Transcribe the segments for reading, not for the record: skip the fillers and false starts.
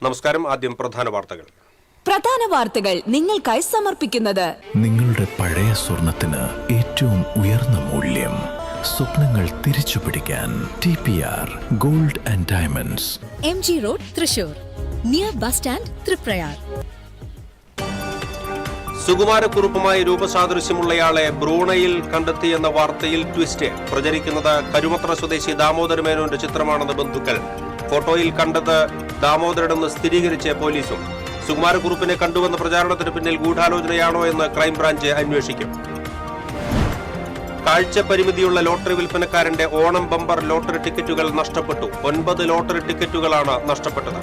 നമസ്കാരം. ആദ്യം പ്രധാന വാർത്തകൾ നിങ്ങൾക്കായി സമർപ്പിക്കുന്നത് നിങ്ങളുടെ പഴയ സ്വർണത്തിന് ഏറ്റവും ഉയർന്ന മൂല്യം. സ്വപ്നങ്ങൾ തിരിച്ചുപിടിക്കാൻ TPR gold and diamonds, MG road, Thrissur, near bus stand, Triprayar. സുകുമാരക്കുറുപ്പുമായി രൂപസാദൃശ്യമുള്ളയാളെ ബ്രൂണയിൽ കണ്ടെത്തിയെന്ന വാർത്തയിൽ ട്വിസ്റ്റ്. പ്രചരിക്കുന്നത് കരുമത്ര സ്വദേശി ദാമോദര മേനോന്റെ ചിത്രമാണെന്ന് ബന്ധുക്കൾ. ഫോട്ടോയിൽ കണ്ടത് ദാമോദരനെന്ന് സ്ഥിരീകരിച്ച് പോലീസും. സുകുമാരക്കുറുപ്പിനെ കണ്ടുവെന്ന പ്രചാരണത്തിന് പിന്നിൽ ഗൂഢാലോചനയാണോ എന്ന് ക്രൈംബ്രാഞ്ച് അന്വേഷിക്കും. കാഴ്ച പരിമിതിയുള്ള ലോട്ടറി വിൽപ്പനക്കാരന്റെ ഓണം ബമ്പർ ലോട്ടറി ടിക്കറ്റുകൾ നഷ്ടപ്പെട്ടു. 9 ലോട്ടറി ടിക്കറ്റുകളാണ് നഷ്ടപ്പെട്ടത്.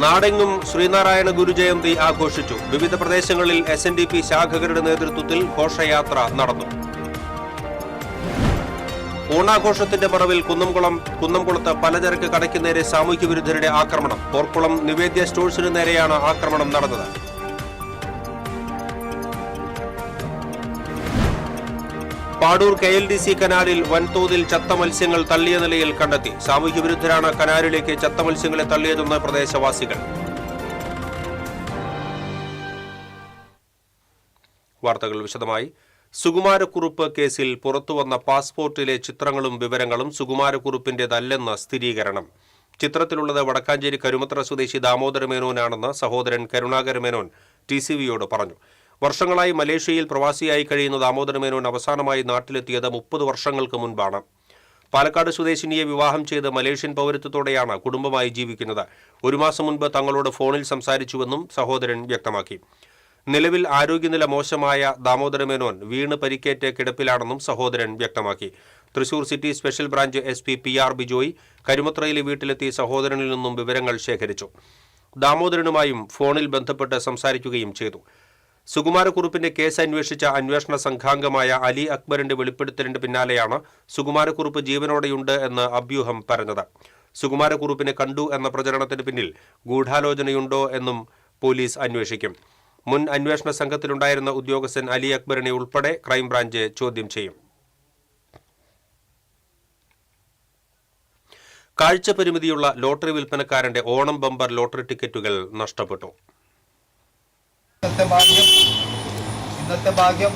നാടെങ്ങും ശ്രീനാരായണ ഗുരുജയന്തി ആഘോഷിച്ചു. വിവിധ പ്രദേശങ്ങളിൽ SNDP ശാഖകളുടെ നേതൃത്വത്തിൽ ഘോഷയാത്ര നടന്നു. ഓണാഘോഷത്തിന്റെ മറവിൽ കുന്നംകുളത്ത് പലചരക്ക് കടയ്ക്ക് നേരെ സാമൂഹ്യ വിരുദ്ധരുടെ ആക്രമണം. പോർക്കുളം നിവേദ്യ സ്റ്റോഴ്സിന് നേരെയാണ് ആക്രമണം നടന്നത്. പാടൂർ KLDC കനാലിൽ വൻതോതിൽ ചത്ത മത്സ്യങ്ങൾ തള്ളിയ നിലയിൽ കണ്ടെത്തി. സാമൂഹ്യ വിരുദ്ധരാണ് കനാലിലേക്ക് ചത്ത മത്സ്യങ്ങളെ തള്ളിയതെന്ന് പ്രദേശവാസികൾ. വാർത്തകൾ വിശദമായി. സുകുമാരക്കുറുപ്പ് കേസിൽ പുറത്തുവന്ന പാസ്പോർട്ടിലെ ചിത്രങ്ങളും വിവരങ്ങളും സുകുമാരക്കുറുപ്പിന്റേതല്ലെന്ന് സ്ഥിരീകരണം. ചിത്രത്തിലുള്ളത് വടക്കാഞ്ചേരി കരുമത്ര സ്വദേശി ദാമോദര മേനോനാണെന്ന് സഹോദരൻ കരുണാകര മേനോൻ TCVയോട് പറഞ്ഞു. വർഷങ്ങളായി മലേഷ്യയിൽ പ്രവാസിയായി കഴിയുന്ന ദാമോദര മേനോൻ അവസാനമായി നാട്ടിലെത്തിയത് 30 വർഷങ്ങൾക്ക് മുൻപാണ്. പാലക്കാട് സ്വദേശിനിയെ വിവാഹം ചെയ്ത് മലേഷ്യൻ പൗരത്വത്തോടെയാണ് കുടുംബമായി ജീവിക്കുന്നത്. 1 മാസം മുൻപ് തങ്ങളോട് ഫോണിൽ സംസാരിച്ചുവെന്നും സഹോദരൻ വ്യക്തമാക്കി. നിലവിൽ ആരോഗ്യനില മോശമായ ദാമോദര മേനോൻ വീണ് പരിക്കേറ്റ് കിടപ്പിലാണെന്നും സഹോദരൻ വ്യക്തമാക്കി. Thrissur city special branch SP PR Bijoy കരുമത്രയിലെ വീട്ടിലെത്തി സഹോദരനിൽ നിന്നും വിവരങ്ങൾ ശേഖരിച്ചു. ദാമോദരനുമായും ഫോണിൽ ബന്ധപ്പെട്ട് സംസാരിക്കുകയും ചെയ്തു. സുകുമാരക്കുറുപ്പിന്റെ കേസ് അന്വേഷിച്ച അന്വേഷണ സംഘാംഗമായ അലി അക്ബറിന്റെ വെളിപ്പെടുത്തലിന്റെ പിന്നാലെയാണ് സുകുമാരക്കുറുപ്പ് ജീവനോടെയുണ്ട് എന്ന് അഭ്യൂഹം പറഞ്ഞത്. സുകുമാരക്കുറുപ്പിനെ കണ്ടു എന്ന പ്രചരണത്തിന് പിന്നിൽ ഗൂഢാലോചനയുണ്ടോ എന്നും പോലീസ് അന്വേഷിക്കും. മുൻ അന്വേഷണ സംഘത്തിലുണ്ടായിരുന്ന ഉദ്യോഗസ്ഥൻ അലി അക്ബറിനെ ഉൾപ്പെടെ ക്രൈംബ്രാഞ്ച് ചോദ്യം ചെയ്യും. കാഴ്ച പരിമിതിയുള്ള ലോട്ടറി വിൽപ്പനക്കാരന്റെ ഓണം ബമ്പർ ലോട്ടറി ടിക്കറ്റുകൾ നഷ്ടപ്പെട്ടു. ഇന്നത്തെ ഭാഗ്യം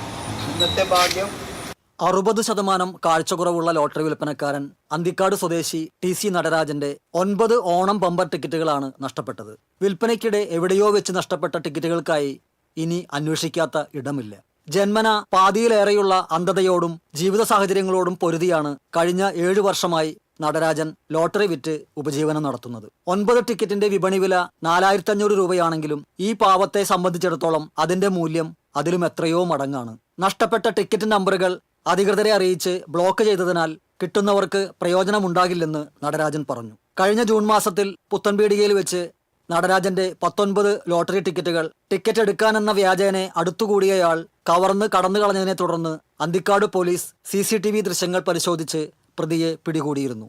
60% കാഴ്ചക്കുറവുള്ള ലോട്ടറി വിൽപ്പനക്കാരൻ അന്തിക്കാട് സ്വദേശി TC നടരാജന്റെ 9 ഓണം ബമ്പർ ടിക്കറ്റുകളാണ് നഷ്ടപ്പെട്ടത്. വിൽപ്പനയ്ക്കിടെ എവിടെയോ വെച്ച് നഷ്ടപ്പെട്ട ടിക്കറ്റുകൾക്കായി ഇനി അന്വേഷിക്കാത്ത ഇടമില്ല. ജന്മന പാതിയിലേറെയുള്ള അന്ധതയോടും ജീവിത സാഹചര്യങ്ങളോടും പൊരുതിയാണ് കഴിഞ്ഞ 7 വർഷമായി നടരാജൻ ലോട്ടറി വിറ്റ് ഉപജീവനം നടത്തുന്നത്. 9 ടിക്കറ്റിന്റെ വിപണി വില 4500 രൂപയാണെങ്കിലും ഈ പാവത്തെ സംബന്ധിച്ചിടത്തോളം അതിന്റെ മൂല്യം അതിലും എത്രയോ മടങ്ങാണ്. നഷ്ടപ്പെട്ട ടിക്കറ്റ് നമ്പറുകൾ അധികൃതരെ അറിയിച്ച് ബ്ലോക്ക് ചെയ്തതിനാൽ കിട്ടുന്നവർക്ക് പ്രയോജനമുണ്ടാകില്ലെന്ന് നടരാജൻ പറഞ്ഞു. കഴിഞ്ഞ ജൂൺ മാസത്തിൽ പുത്തൻപീടികയിൽ വെച്ച് നടരാജന്റെ 19 ലോട്ടറി ടിക്കറ്റ് എടുക്കാനെന്ന വ്യാജേനെ അടുത്തുകൂടിയയാൾ കവർന്ന് കടന്നു കളഞ്ഞതിനെ തുടർന്ന് അന്തിക്കാട് പോലീസ് CCTV ദൃശ്യങ്ങൾ പരിശോധിച്ച് പ്രതിയെ പിടികൂടിയിരുന്നു.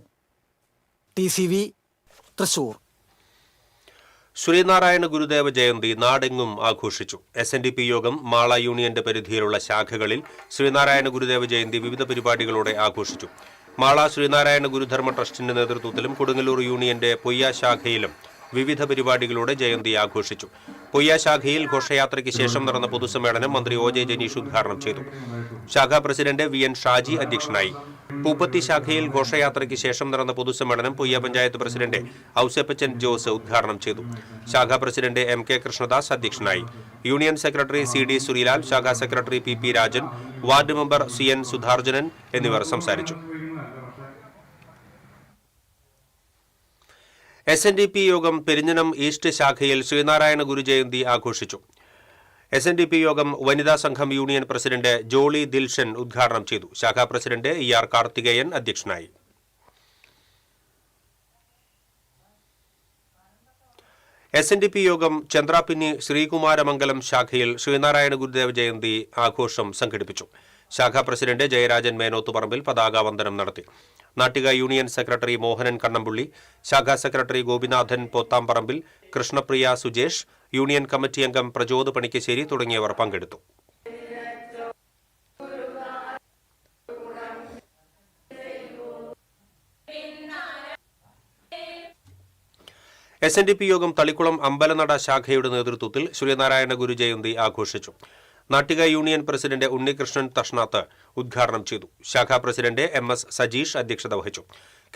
TCV, തൃശൂർ. ശ്രീനാരായണ ഗുരുദേവ ജയന്തി നാടെങ്ങും ആഘോഷിച്ചു. SNDP യോഗം മാള യൂണിയന്റെ പരിധിയിലുള്ള ശാഖകളിൽ ശ്രീനാരായണ ഗുരുദേവ ജയന്തി വിവിധ പരിപാടികളോടെ ആഘോഷിച്ചു. മാള ശ്രീനാരായണ ഗുരുധർമ്മ ട്രസ്റ്റിന്റെ നേതൃത്വത്തിലും കൊടുങ്ങല്ലൂർ യൂണിയന്റെ പൊയ്യ ശാഖയിലും വിവിധ പരിപാടികളോടെ ജയന്തി ആഘോഷിച്ചു. പൊയ്യ ശാഖയിൽ ഘോഷയാത്രയ്ക്ക് ശേഷം നടന്ന പൊതുസമ്മേളനം മന്ത്രി OJ ജനീഷ് ഉദ്ഘാടനം ചെയ്തു. ശാഖാ പ്രസിഡന്റ് VN ഷാജി അധ്യക്ഷനായി. പൂപ്പത്തി ശാഖയിൽ ഘോഷയാത്രയ്ക്ക് ശേഷം നടന്ന പൊതുസമ്മേളനം പൊയ്യ പഞ്ചായത്ത് പ്രസിഡന്റ് ഔസേപ്പച്ചൻ ജോസ് ഉദ്ഘാടനം ചെയ്തു. ശാഖാ പ്രസിഡന്റ് MK കൃഷ്ണദാസ് അധ്യക്ഷനായി. യൂണിയൻ സെക്രട്ടറി CD സുരിലാൽ, ശാഖാ secretary PP Rajan, ward member CN Sudharjanan എന്നിവർ സംസാരിച്ചു. SNDP യോഗം പെരിഞ്ഞനം ഈസ്റ്റ് ശാഖയിൽ ശ്രീനാരായണ ഗുരുജയന്തി ആഘോഷിച്ചു. SNDP യോഗം വനിതാ സംഘം യൂണിയൻ പ്രസിഡന്റ് ജോളി ദിൽഷൻ ഉദ്ഘാടനം ചെയ്തു. ശാഖാ പ്രസിഡന്റ് ER കാർത്തികേയൻ അധ്യക്ഷനായി. SNDP യോഗം ചന്ദ്രാപിന്നി ശ്രീകുമാരമംഗലം ശാഖയിൽ ശ്രീനാരായണ ഗുരുദേവ ജയന്തി ആഘോഷം സംഘടിപ്പിച്ചു. ശാഖാ പ്രസിഡന്റ് ജയരാജൻ മേനോത്തുപറമ്പിൽ പതാകാവന്ദനം നടത്തി. നാട്ടിക യൂണിയൻ സെക്രട്ടറി മോഹനൻ കണ്ണമ്പുള്ളി, ശാഖാ secretary Gopinathan Pothamparambil, Krishnapriya Sujesh, union committee അംഗം പ്രചോദ് പണിക്കശ്ശേരി തുടങ്ങിയവർ പങ്കെടുത്തു. SNDP യോഗം തളിക്കുളം അമ്പലനട ശാഖയുടെ നേതൃത്വത്തിൽ ശ്രീനാരായണ ഗുരു ജയന്തി ആഘോഷിച്ചു. നാട്ടിക യൂണിയൻ പ്രസിഡന്റ് ഉണ്ണികൃഷ്ണൻ തഷ്ണാത്ത് ഉദ്ഘാടനം ചെയ്തു. ശാഖാ പ്രസിഡന്റ് MS സജീഷ് അധ്യക്ഷത വഹിച്ചു.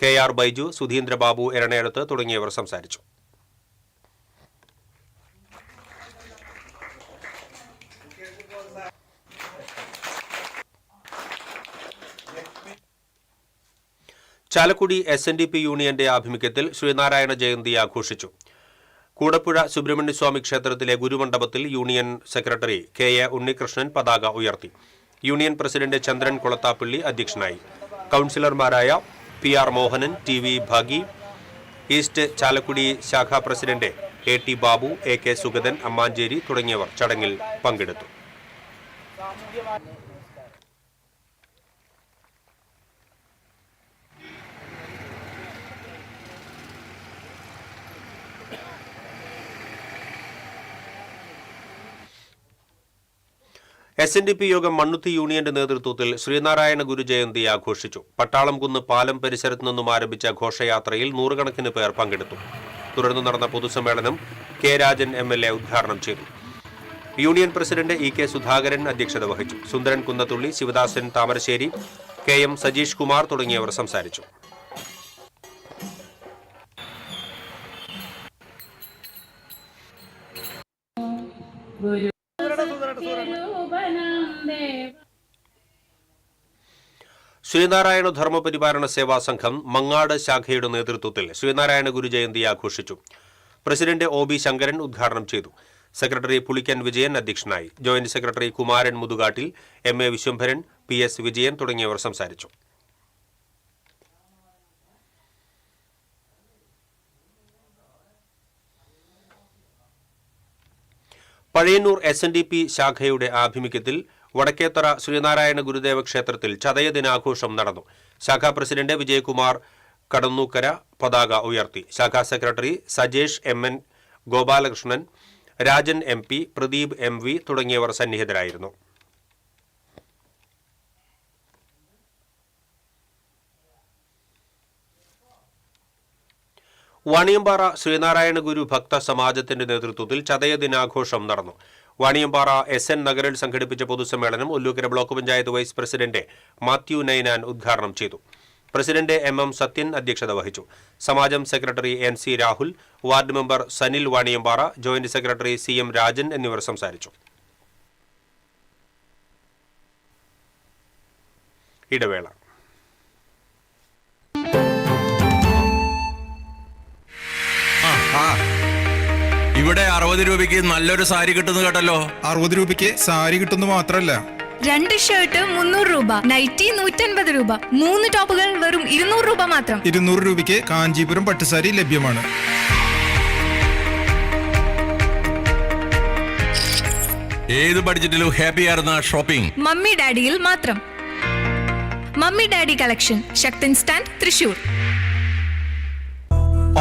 KR ബൈജു, സുധീന്ദ്രബാബു എരണേടത്ത് തുടങ്ങിയവർ സംസാരിച്ചു. ചാലക്കുടി SNDP യൂണിയന്റെ ആഭിമുഖ്യത്തിൽ ശ്രീനാരായണ ജയന്തി ആഘോഷിച്ചു. കൂടപ്പുഴ സുബ്രഹ്മണ്യസ്വാമി ക്ഷേത്രത്തിലെ ഗുരുമണ്ഡപത്തിൽ യൂണിയൻ സെക്രട്ടറി KA ഉണ്ണികൃഷ്ണൻ പതാക ഉയർത്തി. യൂണിയൻ പ്രസിഡന്റ് ചന്ദ്രൻ കുളത്താപ്പള്ളി അധ്യക്ഷനായി. കൌൺസിലർമാരായ PR Mohanan, TV Bhagi, east Chalakudy ശാഖാ president AT Babu, AK Sugathan, Ammancheri തുടങ്ങിയവർ ചടങ്ങിൽ പങ്കെടുത്തു. SNDP യോഗം മണ്ണുത്തി യൂണിയന്റെ നേതൃത്വത്തിൽ ശ്രീനാരായണ ഗുരു ജയന്തി ആഘോഷിച്ചു. പട്ടാളംകുന്ന് പാലം പരിസരത്തു നിന്നും ആരംഭിച്ച ഘോഷയാത്രയിൽ നൂറുകണക്കിന് പേർ പങ്കെടുത്തു. തുടർന്ന് നടന്ന പൊതുസമ്മേളനം K. രാജൻ MLA ഉദ്ഘാടനം ചെയ്തു. യൂണിയൻ പ്രസിഡന്റ് EK സുധാകരൻ അധ്യക്ഷത വഹിച്ചു. സുന്ദരൻ കുന്നത്തുള്ളി, ശിവദാസൻ താമരശ്ശേരി, KM സജീഷ് കുമാർ തുടങ്ങിയവർ സംസാരിച്ചു. ശ്രീനാരായണ ധർമ്മപരിപാലന സേവാ സംഘം മങ്ങാട് ശാഖയുടെ നേതൃത്വത്തിൽ ശ്രീനാരായണ ഗുരു ജയന്തി ആഘോഷിച്ചു. പ്രസിഡന്റ് OB ശങ്കരൻ ഉദ്ഘാടനം ചെയ്തു. സെക്രട്ടറി പുളിക്കൻ വിജയൻ അധ്യക്ഷനായി. Joint secretary Kumaran മുതുകാട്ടിൽ, MA Vishwambharan, PS Vijayan തുടങ്ങിയവർ സംസാരിച്ചു. പഴയന്നൂർ SNDP ശാഖയുടെ ആഭിമുഖ്യത്തിൽ വടക്കേത്തറ ശ്രീനാരായണ ഗുരുദേവ ക്ഷേത്രത്തിൽ ചതയ ദിനാഘോഷം നടന്നു. ശാഖാ പ്രസിഡന്റ് വിജയകുമാർ കടന്നൂക്കര പതാക ഉയർത്തി. ശാഖാ secretary Sajesh MN, Gopalakrishnan, Rajan MP, Pradeep MV തുടങ്ങിയവർ സന്നിഹിതരായിരുന്നു. വാണിയമ്പാറ ശ്രീനാരായണ ഗുരു ഭക്ത സമാജത്തിന്റെ നേതൃത്വത്തിൽ ചതയ ദിനാഘോഷം നടന്നു. വാണിയമ്പാറ SN നഗറിൽ സംഘടിപ്പിച്ച പൊതുസമ്മേളനം Ollukkara block panchayat vice president Mathew Ninan ഉദ്ഘാടനം ചെയ്തു. പ്രസിഡന്റ് MM സത്യൻ അധ്യക്ഷത വഹിച്ചു. സമാജം secretary NC Rahul, ward member Sanil Vaniyampara, joint secretary CM Rajan എന്നിവർ സംസാരിച്ചു. ഇടവേള. ഇവിടെ 60 രൂപയ്ക്ക് നല്ലൊരു സാരി കിട്ടുന്നു കേട്ടല്ലോ. 60 രൂപയ്ക്ക് സാരി കിട്ടുന്നു മാത്രല്ല, 2 ഷർട്ട് 300 രൂപ, നൈറ്റി 150 രൂപ, 3 ടോപ്പുകൾ വെറും 200 രൂപ മാത്രം. 200 രൂപയ്ക്ക് കാഞ്ചീപുരം പട്ടുസാരി ലഭ്യമാണ്. ഏത് ബഡ്ജറ്റിലും ഹാപ്പി ആയിരുന്ന ഷോപ്പിംഗ് മമ്മി ഡാഡിയിൽ മാത്രം. Mummy daddy collection, Sakthan stand, Thrissur.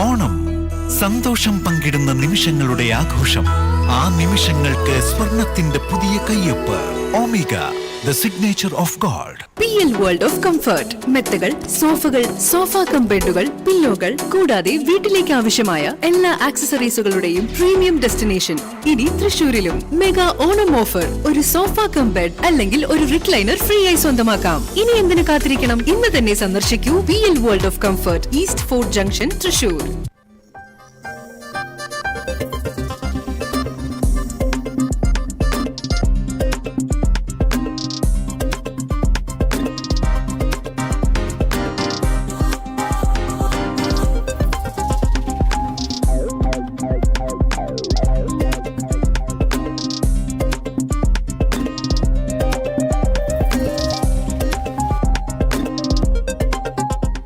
Onam സന്തോഷം പങ്കിടുന്ന നിമിഷങ്ങളുടെ ആഘോഷം. ആ നിമിഷങ്ങൾക്ക് സ്വർണത്തിന്റെ പുതിയ കയ്യൊപ്പ്. Omega, the signature of God. PL world of comfort. മെത്തകൾ, സോഫകൾ, സോഫ കം ബെഡുകൾ, പില്ലോകൾ കൂടാതെ വീട്ടിലേക്ക് ആവശ്യമായ എല്ലാ ആക്സസറീസുകളുടെയും പ്രീമിയം ഡെസ്റ്റിനേഷൻ ഇനി തൃശൂരിലും. Mega Onam offer. ഒരു സോഫ കം ബെഡ് അല്ലെങ്കിൽ ഒരു റിക്ലൈനർ ഫ്രീ ആയി സ്വന്തമാക്കാം. ഇനി എന്തിനു കാത്തിരിക്കണം? ഇന്ന് തന്നെ സന്ദർശിക്കൂ PL world of comfort, east fort junction, Thrissur.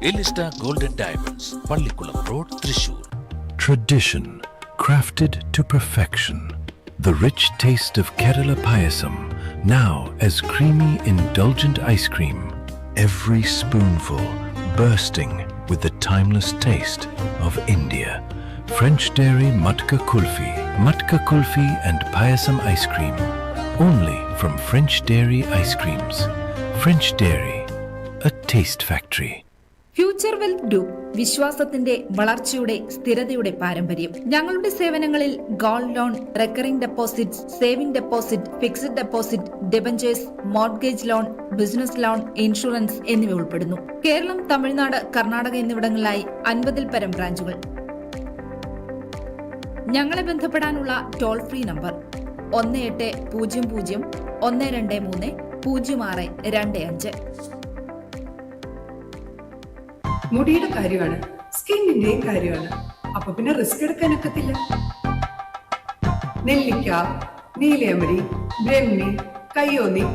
Elista Golden Diamonds, Pallikulam Road, Thrissur. Tradition crafted to perfection. The rich taste of Kerala Payasam, now as creamy, indulgent ice cream. Every spoonful bursting with the timeless taste of India. French Dairy Matka Kulfi and Payasam ice cream. Only from French Dairy Ice Creams. French Dairy, a taste factory. Future wealth group, വിശ്വാസത്തിന്റെ വളർച്ചയുടെ സ്ഥിരതയുടെ പാരമ്പര്യം. ഞങ്ങളുടെ സേവനങ്ങളിൽ gold loan, recurring deposit, saving deposit, fixed deposit, debentures, mortgage loan, business loan, insurance എന്നിവ ഉൾപ്പെടുന്നു. കേരളം, തമിഴ്നാട്, കർണാടക എന്നിവിടങ്ങളിലായി 50-ൽ പരം ബ്രാഞ്ചുകൾ. ഞങ്ങളെ ബന്ധപ്പെടാനുള്ള ടോൾ ഫ്രീ നമ്പർ 1800-123-0625. മുടിയുടെ കാര്യമാണ്, സ്കിന്നിന്റെയും കാര്യമാണ്. അപ്പൊ പിന്നെ റിസ്ക് എടുക്കാനൊക്കത്തില്ല. നെല്ലിക്ക, നീലയമരി, ബ്രഹ്മി, കയ്യോന്നി,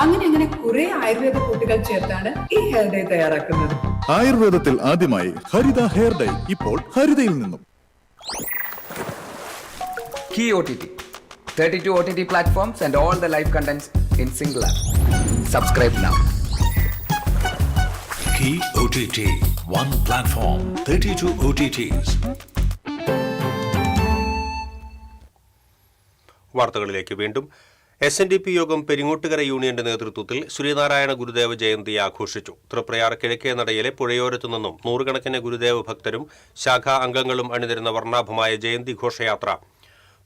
അങ്ങനെ കുറെ ആയുർവേദ കൂട്ടുകൾ ചേർത്താണ് ഈ ഹെയർ ഡേ തയ്യാറാക്കുന്നത്. ആയുർവേദത്തിൽ ആദ്യമായി ഹരിത ഹെയർ ഡൈ ഇപ്പോൾ ഹരിതയിൽ നിന്നും. Key OTT, 32 OTT platforms and all the live contents in single app. Subscribe now. Key OTT, one platform, 32 OTTs. വാർത്തകളിലേക്ക് വീണ്ടും. SNDP യോഗം പെരിങ്ങോട്ടുകര യൂണിയന്റെ നേതൃത്വത്തിൽ ശ്രീനാരായണ ഗുരുദേവ ജയന്തി ആഘോഷിച്ചു. തൃപ്രയാർ കിഴക്കേ നടയിലെ പുഴയോരത്തു നിന്നും നൂറുകണക്കിന് ഗുരുദേവ ഭക്തരും ശാഖാ അംഗങ്ങളും അണിനിരുന്ന വർണ്ണാഭമായ ജയന്തി ഘോഷയാത്ര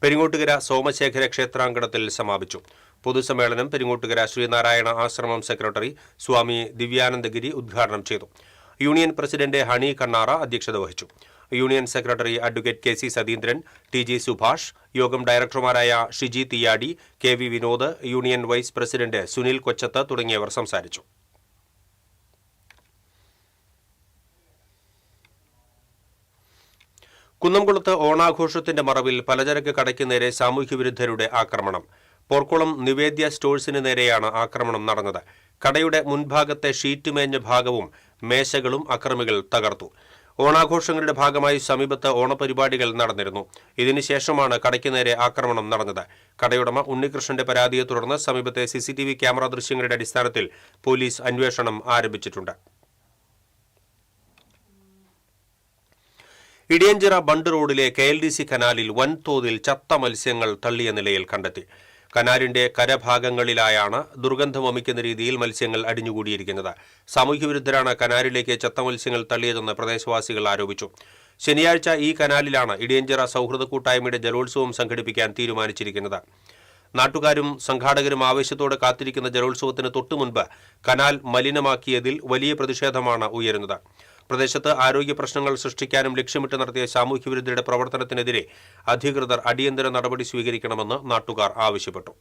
പെരിങ്ങോട്ടുകര സോമശേഖര ക്ഷേത്രാങ്കണത്തിൽ സമാപിച്ചു. പൊതുസമ്മേളനം പെരിങ്ങോട്ടുകര ശ്രീനാരായണ ആശ്രമം സെക്രട്ടറി സ്വാമി ദിവ്യാനന്ദഗിരി ഉദ്ഘാടനം ചെയ്തു. യൂണിയൻ പ്രസിഡന്റ് ഹണി കണ്ണാറ അധ്യക്ഷത വഹിച്ചു. Union secretary advocate KC Satheendran, TG Subhash, യോഗം ഡയറക്ടർമാരായ Shiji Thiyadi, KV Vinod, union vice president Sunil Kochath തുടങ്ങിയവർ സംസാരിച്ചു. കുന്നംകുളത്ത് ഓണാഘോഷത്തിന്റെ മറവിൽ പലചരക്ക് കടയ്ക്ക് നേരെ സാമൂഹ്യവിരുദ്ധരുടെ ആക്രമണം. പോർക്കുളം നിവേദ്യ സ്റ്റോഴ്സിന് നേരെയാണ് ആക്രമണം നടന്നത്. കടയുടെ മുൻഭാഗത്തെ ഷീറ്റ് മേഞ്ഞ ഭാഗവും മേശകളും അക്രമികൾ തകർത്തു. ഓണാഘോഷങ്ങളുടെ ഭാഗമായി സമീപത്ത് ഓണപരിപാടികൾ നടന്നിരുന്നു. ഇതിനുശേഷമാണ് കടയ്ക്ക് നേരെ ആക്രമണം നടന്നത്. കടയുടമ ഉണ്ണികൃഷ്ണന്റെ പരാതിയെ തുടർന്ന് സമീപത്തെ CCTV ക്യാമറ ദൃശ്യങ്ങളുടെ അടിസ്ഥാനത്തിൽ പോലീസ് അന്വേഷണം ആരംഭിച്ചിട്ടുണ്ട്. ഇടിയഞ്ചിറ ബണ്ട് റോഡിലെ KLDC കനാലിൽ വൻതോതിൽ ചത്ത മത്സ്യങ്ങൾ തള്ളിയ നിലയിൽ കണ്ടെത്തി. കനാലിന്റെ കരഭാഗങ്ങളിലായാണ് ദുർഗന്ധം വമിക്കുന്ന രീതിയിൽ മത്സ്യങ്ങൾ അടിഞ്ഞുകൂടിയിരിക്കുന്നത്. സാമൂഹ്യവിരുദ്ധരാണ് കനാലിലേക്ക് ചത്ത മത്സ്യങ്ങൾ തള്ളിയതെന്ന് പ്രദേശവാസികൾ ആരോപിച്ചു. ശനിയാഴ്ച ഈ കനാലിലാണ് ഇടിയഞ്ചിറ സൗഹൃദ കൂട്ടായ്മയുടെ ജലോത്സവം സംഘടിപ്പിക്കാൻ തീരുമാനിച്ചിരിക്കുന്നത്. നാട്ടുകാരും സംഘാടകരും ആവേശത്തോടെ കാത്തിരിക്കുന്ന ജലോത്സവത്തിന് തൊട്ടുമുൻപ് കനാൽ മലിനമാക്കിയതിൽ വലിയ പ്രതിഷേധമാണ് ഉയരുന്നത്. പ്രദേശത്ത് ആരോഗ്യ പ്രശ്നങ്ങൾ സൃഷ്ടിക്കാനും ലക്ഷ്യമിട്ട് നടത്തിയ സാമൂഹ്യവിരുദ്ധരുടെ പ്രവർത്തനത്തിനെതിരെ അധികൃതർ അടിയന്തര നടപടി സ്വീകരിക്കണമെന്ന് നാട്ടുകാർ ആവശ്യപ്പെട്ടു.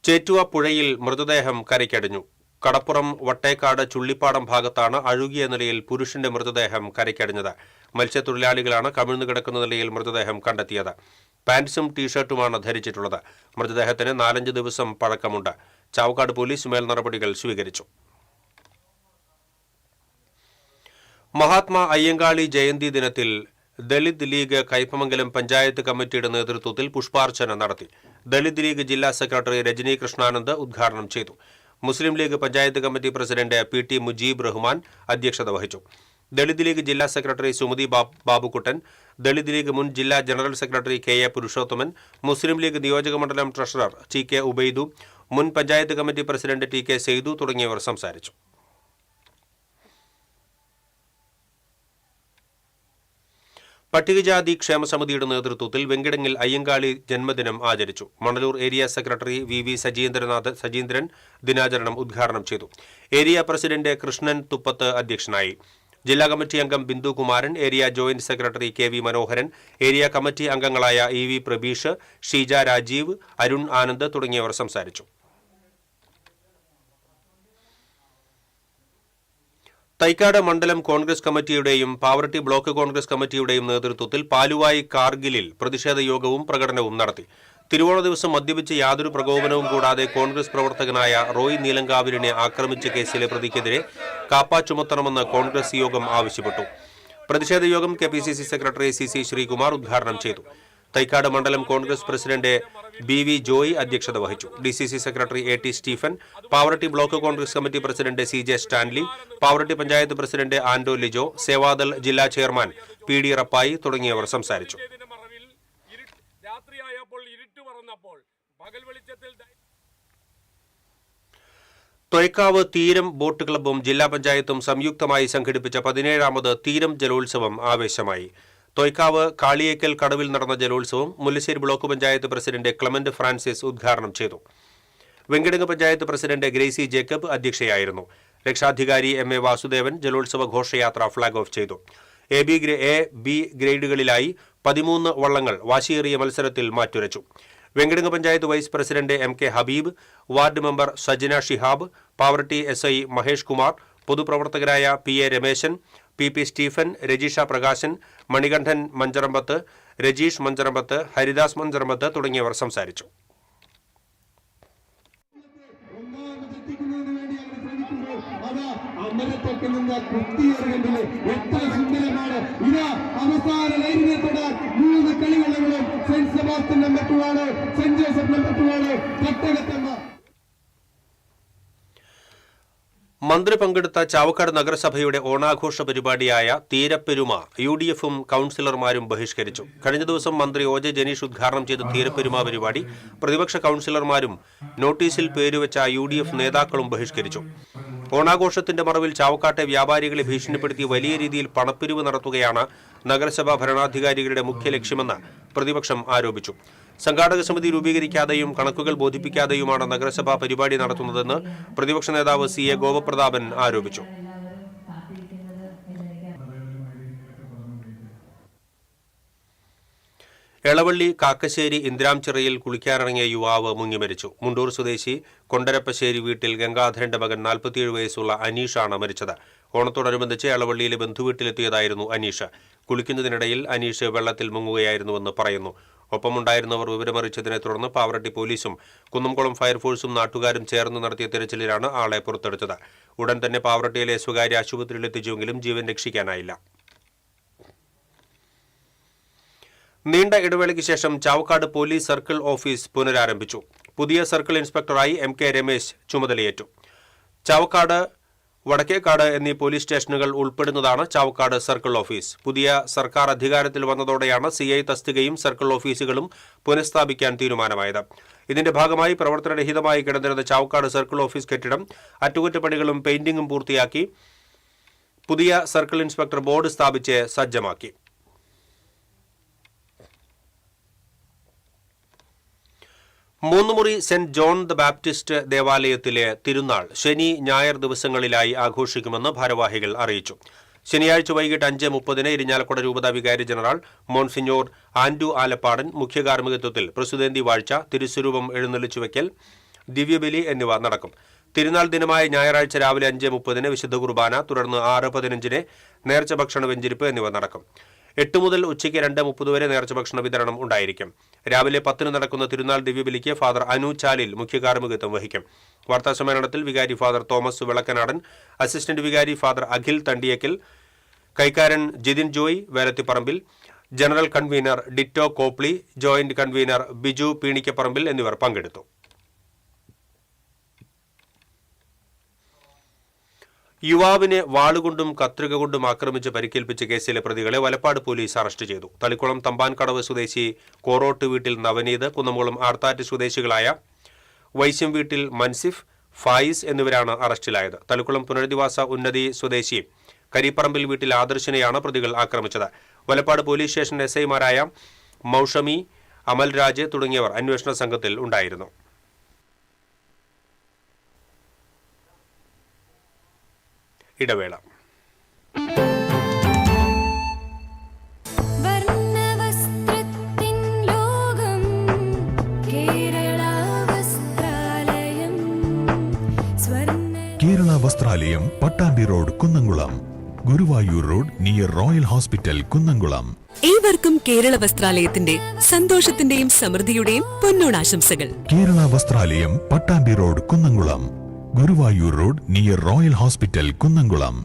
ചേറ്റുവ പുഴയിൽ മൃതദേഹം കരയ്ക്കടിഞ്ഞു. കടപ്പുറം വട്ടേക്കാട് ചുള്ളിപ്പാടം ഭാഗത്താണ് അഴുകിയ നിലയിൽ പുരുഷന്റെ മൃതദേഹം കരയ്ക്കടിഞ്ഞത്. മത്സ്യത്തൊഴിലാളികളാണ് കമിഴ്ന്നു കിടക്കുന്ന നിലയിൽ മൃതദേഹം കണ്ടെത്തിയത്. പാന്റ്സും ടീഷർട്ടുമാണ് ധരിച്ചിട്ടുള്ളത്. മൃതദേഹത്തിന് 4-5 ദിവസം പഴക്കമുണ്ട്. ചാവക്കാട് പോലീസ് മേൽ നടപടികൾ സ്വീകരിച്ചു. മഹാത്മാ അയ്യങ്കാളി ജയന്തി ദിനത്തിൽ ദളിത് ലീഗ് കയ്പമംഗലം പഞ്ചായത്ത് കമ്മിറ്റിയുടെ നേതൃത്വത്തിൽ പുഷ്പാർച്ചന നടത്തി. ദളിത് ലീഗ് ജില്ലാ സെക്രട്ടറി രജനി കൃഷ്ണാനന്ദ് ഉദ്ഘാടനം ചെയ്തു. Muslim League panchayat committee president PT Mujeeb Rahman അധ്യക്ഷത വഹിച്ചു. ദളിത് ലീഗ് ജില്ലാ സെക്രട്ടറി സുമതി ബാബുക്കുട്ടൻ, ദളിത് ലീഗ് മുൻ ജില്ലാ general secretary KA Purushothaman, Muslim League നിയോജകമണ്ഡലം ട്രഷറർ TK ഉബൈദു, മുൻ panchayat committee president TK Seythu തുടങ്ങിയവർ സംസാരിച്ചു. പട്ടികജാതി ക്ഷേമസമിതിയുടെ നേതൃത്വത്തിൽ വെങ്കിടങ്ങിൽ അയ്യങ്കാളി ജന്മദിനം ആചരിച്ചു. Manalur area secretary VV Sajeendran ദിനാചരണം ഉദ്ഘാടനം ചെയ്തു. ഏരിയ പ്രസിഡന്റ് കൃഷ്ണൻ തുപ്പത്ത് അധ്യക്ഷനായി. ജില്ലാ കമ്മിറ്റി അംഗം Bindu Kumaran, area joint secretary KV മനോഹരൻ, ഏരിയ കമ്മിറ്റി അംഗങ്ങളായ EV പ്രബീഷ്, ഷീജ രാജീവ്, അരുൺ ആനന്ദ് തുടങ്ങിയവർ സംസാരിച്ചു. തൈക്കാട് മണ്ഡലം കോൺഗ്രസ് കമ്മിറ്റിയുടെയും പാവറട്ടി ബ്ലോക്ക് കോൺഗ്രസ് കമ്മിറ്റിയുടെയും നേതൃത്വത്തിൽ പാലുവായി കാർഗിലിൽ പ്രതിഷേധ യോഗവും പ്രകടനവും നടത്തി. തിരുവോണ ദിവസം മദ്യപിച്ച് യാതൊരു പ്രകോപനവും കൂടാതെ കോൺഗ്രസ് പ്രവർത്തകനായ റോയ് നീലങ്കാവിലിനെ ആക്രമിച്ച കേസിലെ പ്രതിക്കെതിരെ കാപ്പ ചുമത്തണമെന്ന് കോൺഗ്രസ് യോഗം ആവശ്യപ്പെട്ടു. പ്രതിഷേധ യോഗം KPCC സെക്രട്ടറി CC ശ്രീകുമാർ ഉദ്ഘാടനം ചെയ്തു. തൈക്കാട് മണ്ഡലം കോൺഗ്രസ് പ്രസിഡന്റ് BV ജോയ് അധ്യക്ഷത വഹിച്ചു. DCC secretary AT Stephen, Pavaratty block Congress committee president CJ Stanley, Pavaratty panchayat president Ando Lijo, Sevadal ജില്ലാ ചെയർമാൻ PD റപ്പായി തുടങ്ങിയവർ സംസാരിച്ചു. തൊയ്ക്കാവ് തീരം ബോട്ട് ക്ലബ്ബും ജില്ലാ പഞ്ചായത്തും സംയുക്തമായി സംഘടിപ്പിച്ച 17ാമത് തീരം ജലോത്സവം ആവേശമായി. തൊയ്ക്കാവ് കാളിയേക്കൽ കടവിൽ നടന്ന ജലോത്സവം Mullassery block panchayat president Clement Francis ഉദ്ഘാടനം ചെയ്തു. Venkitangu panchayat president Gracy Jacob അധ്യക്ഷയായിരുന്നു. രക്ഷാധികാരി എം എ വാസുദേവൻ ജലോത്സവ ഘോഷയാത്ര ഫ്ളാഗ് ഓഫ് ചെയ്തു. എ, ബി ഗ്രേഡുകളിലായി 13 വള്ളങ്ങൾ വാശിയേറിയ മത്സരത്തിൽ മാറ്റുരച്ചു. Venkitangu panchayat vice president M K Habeeb, ward member Sajana Shihab, Pavaratty SI Mahesh Kumar, പൊതുപ്രവർത്തകരായ PA Rameshan, PP Stephen, Rajisha Prakashan, Manikandan Mancharambath, Rajeesh Mancharambath, Haridas Mancharambath തുടങ്ങിയവർ സംസാരിച്ചു. അവസാന ലൈനിനെ തൊടാൻ 3 കളിവള്ളങ്ങളും സെന്റ് സെബാസ്റ്റ്യൻ നമ്പർ 2 ആണ്, സെന്റ് ജോസഫ് നമ്പർ 2 ആണ്, തട്ടകത്തമ്മ. മന്ത്രി പങ്കെടുത്ത ചാവക്കാട് നഗരസഭയുടെ ഓണാഘോഷ പരിപാടിയായ തീരപ്പെരുമ UDFും കൌൺസിലർമാരും ബഹിഷ്കരിച്ചു. കഴിഞ്ഞ ദിവസം മന്ത്രി OJ ജനീഷ് ഉദ്ഘാടനം ചെയ്ത തീരപ്പെരുമ പരിപാടി പ്രതിപക്ഷ കൌൺസിലർമാരും നോട്ടീസിൽ പേരുവെച്ച UDF നേതാക്കളും ബഹിഷ്കരിച്ചു. ഓണാഘോഷത്തിന്റെ മറവിൽ ചാവക്കാട്ടെ വ്യാപാരികളെ ഭീഷണിപ്പെടുത്തി വലിയ രീതിയിൽ പണപ്പിരിവ് നടത്തുകയാണ് നഗരസഭാ ഭരണാധികാരികളുടെ മുഖ്യ ലക്ഷ്യമെന്ന് പ്രതിപക്ഷം ആരോപിച്ചു. സംഘാടക സമിതി രൂപീകരിക്കാതെയും കണക്കുകൾ ബോധിപ്പിക്കാതെയുമാണ് നഗരസഭാ പരിപാടി നടത്തുന്നതെന്ന് പ്രതിപക്ഷ നേതാവ് CA ഗോപപ്രതാപൻ ആരോപിച്ചു. എളവള്ളി കാക്കശ്ശേരി ഇന്ദ്രാംചിറയിൽ കുളിക്കാനിറങ്ങിയ യുവാവ് മുങ്ങിമരിച്ചു. മുണ്ടൂർ സ്വദേശി കൊണ്ടരപ്പശ്ശേരി വീട്ടിൽ ഗംഗാധരന്റെ മകൻ 47 വയസ്സുള്ള അനീഷാണ് മരിച്ചത്. ഓണത്തോടനുബന്ധിച്ച് എളവള്ളിയിലെ ബന്ധുവീട്ടിലെത്തിയതായിരുന്നു അനീഷ്. കുളിക്കുന്നതിനിടയിൽ അനീഷ് വെള്ളത്തിൽ മുങ്ങുകയായിരുന്നുവെന്ന് പറയുന്നു. ഒപ്പമുണ്ടായിരുന്നവർ വിവരമറിയിച്ചതിനെ തുടർന്ന് പാവറട്ടി പോലീസും കുന്നംകുളം ഫയർഫോഴ്സും നാട്ടുകാരും ചേർന്ന് നടത്തിയ തിരച്ചിലിലാണ് ആളെ പുറത്തെടുത്തത്. ഉടൻ തന്നെ പാവറട്ടിയിലെ സ്വകാര്യ ആശുപത്രിയിലെത്തിച്ചെങ്കിലും ജീവൻ രക്ഷിക്കാനായില്ല. നീണ്ട ഇടവേളയ്ക്ക് ശേഷം ചാവക്കാട് പോലീസ് സർക്കിൾ ഓഫീസ് പുനരാരംഭിച്ചു. പുതിയ സർക്കിൾ ഇൻസ്പെക്ടറായി MK രമേശ് ചുമതലയേറ്റു. ചാവക്കാട്, വടക്കേക്കാട് എന്നീ പോലീസ് സ്റ്റേഷനുകൾ ഉൾപ്പെടുന്നതാണ് ചാവക്കാട് സർക്കിൾ ഓഫീസ്. പുതിയ സർക്കാർ അധികാരത്തിൽ വന്നതോടെയാണ് CI തസ്തികയും സർക്കിൾ ഓഫീസുകളും പുനഃസ്ഥാപിക്കാൻ തീരുമാനമായത്. ഇതിന്റെ ഭാഗമായി പ്രവർത്തനരഹിതമായി കിടന്നിരുന്ന ചാവക്കാട് സർക്കിൾ ഓഫീസ് കെട്ടിടം അറ്റകുറ്റപ്പണികളും പെയിന്റിംഗും പൂർത്തിയാക്കി പുതിയ സർക്കിൾ ഇൻസ്പെക്ടർ ബോർഡ് സ്ഥാപിച്ച് സജ്ജമാക്കി. Moonnumuri saint John the Baptist ദേവാലയത്തിലെ തിരുനാൾ ശനി, ഞായർ ദിവസങ്ങളിലായി ആഘോഷിക്കുമെന്ന് ഭാരവാഹികൾ അറിയിച്ചു. ശനിയാഴ്ച വൈകിട്ട് 5:30 ഇരിഞ്ഞാലക്കുട രൂപത വികാരി ജനറൽ മോൺസിഞ്ഞോർ ആൻഡു ആലപ്പാടൻ മുഖ്യകാർമ്മികത്വത്തിൽ പ്രസുതേന്തി വാഴ്ച, തിരുസ്വരൂപം എഴുന്നള്ളിച്ചുവയ്ക്കൽ, ദിവ്യബലി എന്നിവ നടക്കും. തിരുനാൾ ദിനമായ ഞായറാഴ്ച രാവിലെ 5:30 വിശുദ്ധ കുർബാന, തുടർന്ന് 6:15 നേർച്ച ഭക്ഷണ വെഞ്ചിരിപ്പ് എന്നിവ നടക്കും. 8 മുതൽ ഉച്ചയ്ക്ക് 2:30 വരെ നേർച്ച ഭക്ഷണ വിതരണം ഉണ്ടായിരിക്കും. രാവിലെ 10 നടക്കുന്ന തിരുനാൾ ദിവ്യബലിക്ക് ഫാദർ അനു ചാലിൽ മുഖ്യകാർമ്മികത്വം വഹിക്കും. വാർത്താസമ്മേളനത്തിൽ വികാരി ഫാദർ തോമസ് വിളക്കനാടൻ, അസിസ്റ്റന്റ് വികാരി ഫാദർ അഖിൽ തണ്ടിയക്കൽ, കൈക്കാരൻ Jithin Joy Velathiparambil, general convener Ditto Kopli, joint convener Biju Peenikkaparambil എന്നിവർ പങ്കെടുത്തു. യുവാവിനെ വാളുകൊണ്ടും കത്രിക കൊണ്ടും ആക്രമിച്ച് പരിക്കേൽപ്പിച്ച കേസിലെ പ്രതികളെ വലപ്പാട് പോലീസ് അറസ്റ്റ് ചെയ്തു. തളിക്കുളം തമ്പാൻകടവ് സ്വദേശി കോറോട്ട് വീട്ടിൽ നവനീത്, കുന്നംകുളം ആർത്താറ്റ് സ്വദേശികളായ വൈശ്യം വീട്ടിൽ മൻസിഫ്, ഫായിസ് എന്നിവരാണ് അറസ്റ്റിലായത്. തളിക്കുളം പുനരധിവാസ ഉന്നതി സ്വദേശി കരിപ്പറമ്പിൽ വീട്ടിൽ ആദർശിനെയാണ് പ്രതികൾ ആക്രമിച്ചത്. വലപ്പാട് പോലീസ് സ്റ്റേഷൻ SIമാരായ മൗഷമി, അമൽരാജ് തുടങ്ങിയവർ അന്വേഷണ സംഘത്തിൽ ഉണ്ടായിരുന്നു. ഇടവേള. Kerala Vasthralayam, Pattambi road, Kunnamkulam. Guruvayur road near royal hospital, Kunnamkulam. ഏവർക്കും കേരള വസ്ത്രാലയത്തിന്റെ സന്തോഷത്തിന്റെയും സമൃദ്ധിയുടെയും പൊന്നോണാശംസകൾ. Kerala Vasthralayam, Pattambi road, Kunnamkulam. Guruvayur road near royal hospital, Kunnamkulam.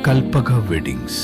Kalpaka Weddings,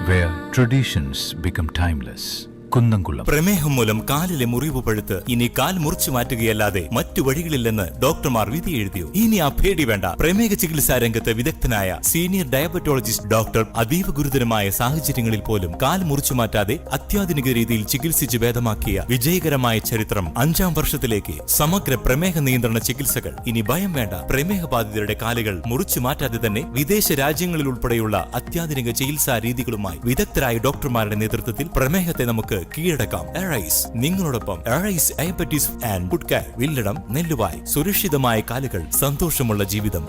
where traditions become timeless. Kunnamkulam. പ്രമേഹം മൂലം കാലിലെ മുറിവ് പഴുത്ത് ഇനി കാൽ മുറിച്ചു മാറ്റുകയല്ലാതെ മറ്റു വഴികളില്ലെന്ന് ഡോക്ടർമാർ വിധി എഴുതിയോ? ഇനി ആ പേടി വേണ്ട. പ്രമേഹ ചികിത്സാ രംഗത്ത് വിദഗ്ധനായ സീനിയർ ഡയബറ്റോളജിസ്റ്റ് ഡോക്ടർ അതീവ ഗുരുതരമായ സാഹചര്യങ്ങളിൽ പോലും കാൽ മുറിച്ചു മാറ്റാതെ അത്യാധുനിക രീതിയിൽ ചികിത്സിച്ച് ഭേദമാക്കിയ വിജയകരമായ ചരിത്രം 5ാം വർഷത്തിലേക്ക്. സമഗ്ര പ്രമേഹ നിയന്ത്രണ ചികിത്സകൾ. ഇനി ഭയം വേണ്ട. പ്രമേഹ ബാധിതരുടെ കാലുകൾ മുറിച്ചു മാറ്റാതെ തന്നെ വിദേശ രാജ്യങ്ങളിൽ ഉൾപ്പെടെയുള്ള അത്യാധുനിക ചികിത്സാ രീതികളുമായി വിദഗ്ധരായ ഡോക്ടർമാരുടെ നേതൃത്വത്തിൽ പ്രമേഹത്തെ നമുക്ക് കീഴടക്കാം. എറൈസ് നിങ്ങളോടൊപ്പം. Arise diabetes and food care, Villadam, Nelluvai. സുരക്ഷിതമായ കാലുകൾ, സന്തോഷമുള്ള ജീവിതം.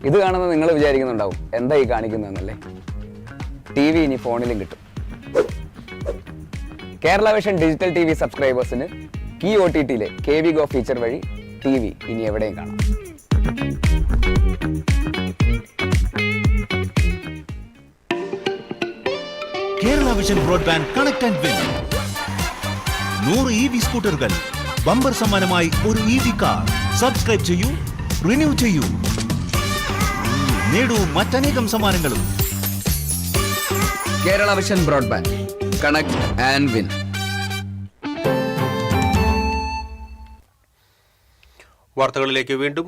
ഇത് കാണുന്നത് നിങ്ങൾ വിചാരിക്കുന്നുണ്ടാവും എന്താ ഈ കാണിക്കുന്നതെന്നല്ലേ. TV ഇനി ഫോണിലും കിട്ടും. കേരള വിഷൻ ഡിജിറ്റൽ TV സബ്സ്ക്രൈബേഴ്സിന് കീ OTTയിലെ KV Go ഫീച്ചർ വഴി TV ഇനി എവിടെയും കാണാം. Kerala vision broadband connect and win. 100 EV സ്കൂട്ടറുകൾ, ബമ്പർ സമ്മാനമായി ഒരു EV കാർ. സബ്സ്ക്രൈബ് ചെയ്യൂ, റിന്യൂ ചെയ്യൂ, നേടൂ മറ്റനേകം സമ്മാനങ്ങളും. Kerala vision broadband connect and win. വാർത്തകളിലേക്ക് വീണ്ടും.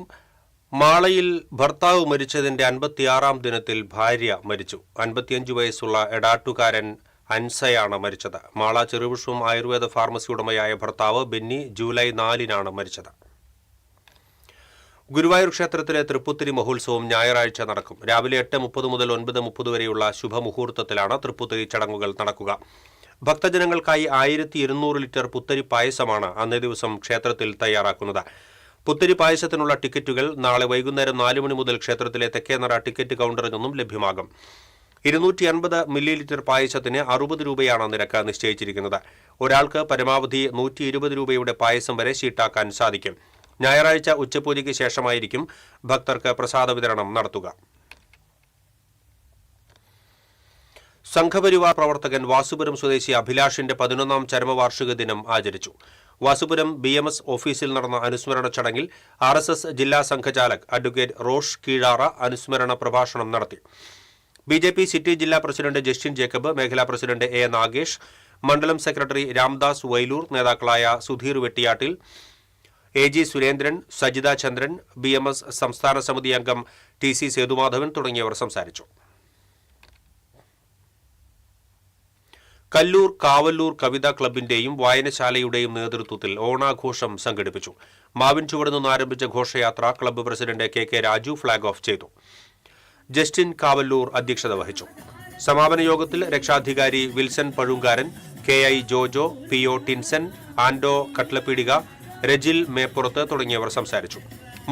മാളയിൽ ഭർത്താവ് മരിച്ചതിന്റെ 56ാം ദിനത്തിൽ ഭാര്യ മരിച്ചു. 55 വയസ്സുള്ള എടാട്ടുകാരൻ അൻസയാണ് മരിച്ചത്. മാള ചെറുവിഷും ആയുർവേദ ഫാർമസി ഉടമയായ ഭർത്താവ് ബെന്നി ജൂലൈ 4-നാണ് മരിച്ചത്. ഗുരുവായൂർ ക്ഷേത്രത്തിലെ തൃപ്പുത്തിരി മഹോത്സവം ഞായറാഴ്ച നടക്കും. രാവിലെ 8:30 മുതൽ 9:30 വരെയുള്ള ശുഭമുഹൂർത്തത്തിലാണ് തൃപ്പുത്തിരി ചടങ്ങുകൾ നടക്കുക. ഭക്തജനങ്ങൾക്കായി 1200 ലിറ്റർ പുത്തരി പായസമാണ് അന്നേ ദിവസം ക്ഷേത്രത്തിൽ തയ്യാറാക്കുന്നത്. പുത്തരി പായസത്തിനുള്ള ടിക്കറ്റുകൾ നാളെ വൈകുന്നേരം 4 മണി മുതൽ ക്ഷേത്രത്തിലെ തെക്കേനറ ടിക്കറ്റ് കൗണ്ടറിൽ നിന്നും ലഭ്യമാകും. 250 മില്ലി പായസത്തിന് 60 രൂപയാണ് നിരക്ക് നിശ്ചയിച്ചിരിക്കുന്നത്. ഒരാൾക്ക് പരമാവധി 120 രൂപയുടെ പായസം വരെ ഷീട്ടാക്കാൻ സാധിക്കും. ഞായറാഴ്ച ഉച്ചപൂജയ്ക്ക് ശേഷമായിരിക്കും ഭക്തർക്ക് പ്രസാദ വിതരണം നടത്തുക. സംഘപരിവാർ പ്രവർത്തകൻ വാസുപുരം സ്വദേശി അഭിലാഷിന്റെ 11ാം ചരമവാർഷിക ദിനം ആചരിച്ചു. വാസുപുരം BMS ഓഫീസിൽ നടന്ന അനുസ്മരണ ചടങ്ങിൽ RSS ജില്ലാ സംഘചാലക് അഡ്വക്കേറ്റ് റോഷ് കീഴാറ അനുസ്മരണ പ്രഭാഷണം നടത്തി. BJP സിറ്റി ജില്ലാ പ്രസിഡന്റ് ജസ്റ്റിൻ ജേക്കബ്, മേഖലാ പ്രസിഡന്റ് A. നാഗേഷ്, മണ്ഡലം സെക്രട്ടറി രാംദാസ് വൈലൂർ, നേതാക്കളായ സുധീർ വെട്ടിയാട്ടിൽ, AG സുരേന്ദ്രൻ, സജിത ചന്ദ്രൻ, BMS സംസ്ഥാന സമിതി അംഗം TC സേതുമാധവൻ തുടങ്ങിയവർ സംസാരിച്ചു. കല്ലൂർ കാവല്ലൂർ കവിതാ ക്ലബിന്റെയും വായനശാലയുടെയും നേതൃത്വത്തിൽ ഓണാഘോഷം സംഘടിപ്പിച്ചു. മാവിൻ ചുവട് നിന്ന് ആരംഭിച്ച ഘോഷയാത്ര club president KK Raju flag off ചെയ്തു. ജസ്റ്റിൻ കാവല്ലൂർ അധ്യക്ഷത വഹിച്ചു. സമാപന യോഗത്തിൽ രക്ഷാധികാരി Wilson Pazhunkaran, KI Jojo, PO Tinson, Ando Kadlappeedika, Rajil Meppurath തുടങ്ങിയവർ സംസാരിച്ചു.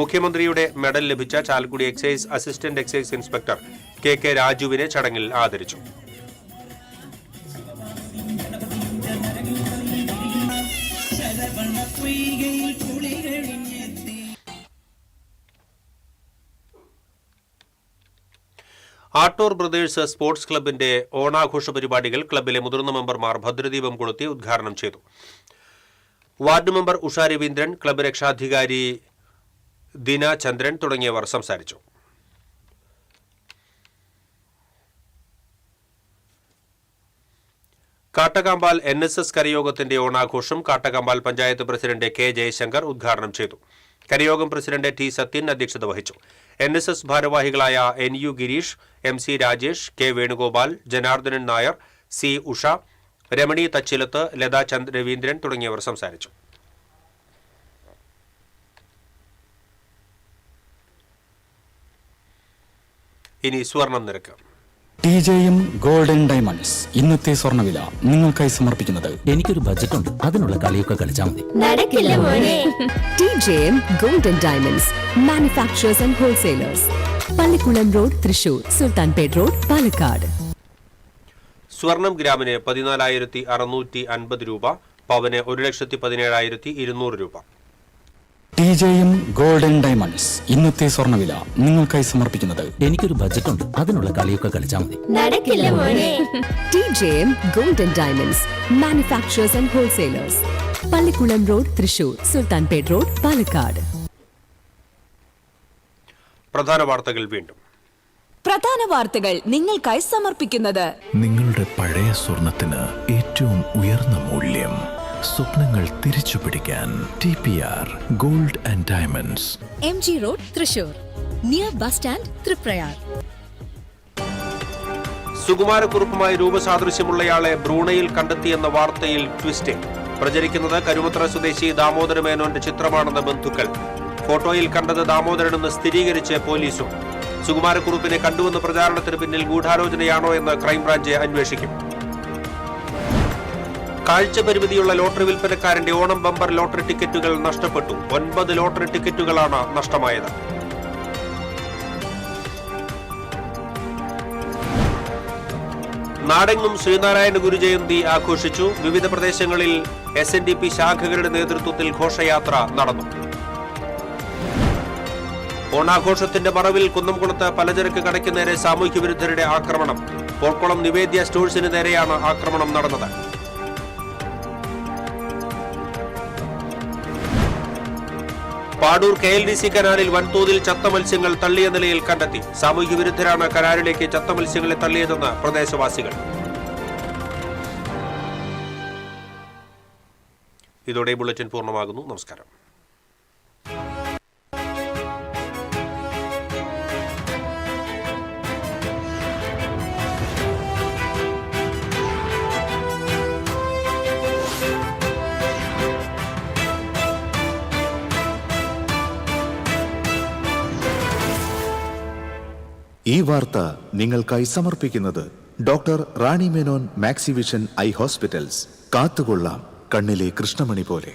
മുഖ്യമന്ത്രിയുടെ മെഡൽ ലഭിച്ച Chalakudy excise assistant excise inspector KK രാജുവിനെ ചടങ്ങിൽ ആദരിച്ചു. ആട്ടൂർ ബ്രദേഴ്സ് സ്പോർട്സ് ക്ലബിന്റെ ഓണാഘോഷ പരിപാടികൾ ക്ലബിലെ മുതിർന്ന മെമ്പർമാർ ഭദ്രദീപം കൊളുത്തി ഉദ്ഘാടനം ചെയ്തു. Ward member Usha Raveendran, club രക്ഷാധികാരി ദിന ചന്ദ്രൻ തുടങ്ങിയവർ സംസാരിച്ചു. കാട്ടകാമ്പാൽ NSS കരയോഗത്തിന്റെ ഓണാഘോഷം കാട്ടകാമ്പാൽ പഞ്ചായത്ത് പ്രസിഡന്റ് K. ജയശങ്കർ ഉദ്ഘാടനം ചെയ്തു. കരയോഗം പ്രസിഡന്റ് T. സത്യൻ അധ്യക്ഷത വഹിച്ചു. NSS ഭാരവാഹികളായ NU Girish, MC Rajesh, K. Venugopal, Janardhanan Nair, C. Usha, Ramani തച്ചിലത്ത്, Lata Chand Raveendran തുടങ്ങിയവർ സംസാരിച്ചു. ഇനി സ്വർണം നിരക്ക്. TJM ഗോൾഡൻ ഡയമണ്ട്സ് ഇന്നത്തെ സ്വർണ്ണവില നിങ്ങൾക്കായി സമർപ്പിക്കുന്നത്. എനിക്കൊരു ബജറ്റ് ഉണ്ട്, അതിനുള്ള കളിയൊക്കെ കളിച്ചാൽ മതി. TJM golden diamonds manufacturers and wholesalers, Pallikulam road, Thrissur, Sultanpet road, Palakkad. സ്വർണം ഗ്രാമിന് 14,650 രൂപ, പവന് 1,17,200 രൂപ. TJM ഗോൾഡൻ ഡയമണ്ട്സ് ഇന്നത്തെ സ്വർണ്ണവില നിങ്ങൾക്കായി സമർപ്പിക്കുന്നത് എനിക്കൊരു ബജറ്റ് ഉണ്ട്, അതിനുള്ള കളിയൊക്കെ കളിച്ചാൽ മതി. നടക്കില്ല മോനെ. TJM golden diamonds manufacturers and wholesalers, Pallikulam road, Thrissur, Sultanpet road, Palakkad. പ്രധാന വാർത്തകൾ വീണ്ടും. പ്രധാന വാർത്തകൾ നിങ്ങൾക്കായി സമർപ്പിക്കുന്നത് നിങ്ങളുടെ പഴയ സ്വർണത്തിന് ഏറ്റവും ഉയർന്ന മൂല്യം. സ്വപ്നങ്ങൾ തിരിച്ചു പിടിക്കാൻ TPR gold and diamonds, MG road, Thrissur, near bus stand, Triprayar. സുകുമാരക്കുറുപ്പുമായി രൂപസാദൃശ്യമുള്ളയാളെ ബ്രൂണയിൽ കണ്ടെത്തിയെന്ന വാർത്തയിൽ ട്വിസ്റ്റ്. പ്രചരിക്കുന്നത് കരുമത്ര സ്വദേശി ദാമോദര മേനോന്റെ ചിത്രമാണെന്ന് ബന്ധുക്കൾ. ഫോട്ടോയിൽ കണ്ടത് ദാമോദരനെന്ന് സ്ഥിരീകരിച്ച് പോലീസും. സുകുമാരക്കുറുപ്പിനെ കണ്ടുവെന്ന പ്രചാരണത്തിന് പിന്നിൽ ഗൂഢാലോചനയാണോ എന്ന് ക്രൈംബ്രാഞ്ച് അന്വേഷിക്കും. കാഴ്ച പരിമിതിയുള്ള ലോട്ടറി വിൽപ്പനക്കാരന്റെ ഓണം ബമ്പർ ലോട്ടറി ടിക്കറ്റുകൾ നഷ്ടപ്പെട്ടു. 9 ലോട്ടറി ടിക്കറ്റുകളാണ് നഷ്ടമായത്. നാടെങ്ങും ശ്രീനാരായണ ഗുരുജയന്തി ആഘോഷിച്ചു. വിവിധ പ്രദേശങ്ങളിൽ SNDP ശാഖകളുടെ നേതൃത്വത്തിൽ ഘോഷയാത്ര നടന്നു. ഓണാഘോഷത്തിന്റെ മറവിൽ കുന്നംകുളത്ത് പലചരക്ക് കടയ്ക്ക് നേരെ സാമൂഹ്യ വിരുദ്ധരുടെ ആക്രമണം. പോർക്കുളം നിവേദ്യ സ്റ്റോഴ്സിന് നേരെയാണ് ആക്രമണം നടന്നത്. പാടൂർ KLDC കനാലിൽ വൻതോതിൽ ചത്ത മത്സ്യങ്ങൾ തള്ളിയ നിലയിൽ കണ്ടെത്തി. സാമൂഹ്യ വിരുദ്ധരാണ് കനാലിലേക്ക് ചത്ത മത്സ്യങ്ങളെ തള്ളിയതെന്ന് പ്രദേശവാസികൾ. ഇതോടെ ബുള്ളറ്റിൻ പൂർണ്ണമാകുന്നു. നമസ്കാരം. ഈ വാർത്ത നിങ്ങൾക്കായി സമർപ്പിക്കുന്നത് doctor Rani Menon Maxivision I hospitals. കാത്തുകൊള്ളാം കണ്ണിലെ കൃഷ്ണമണി പോലെ.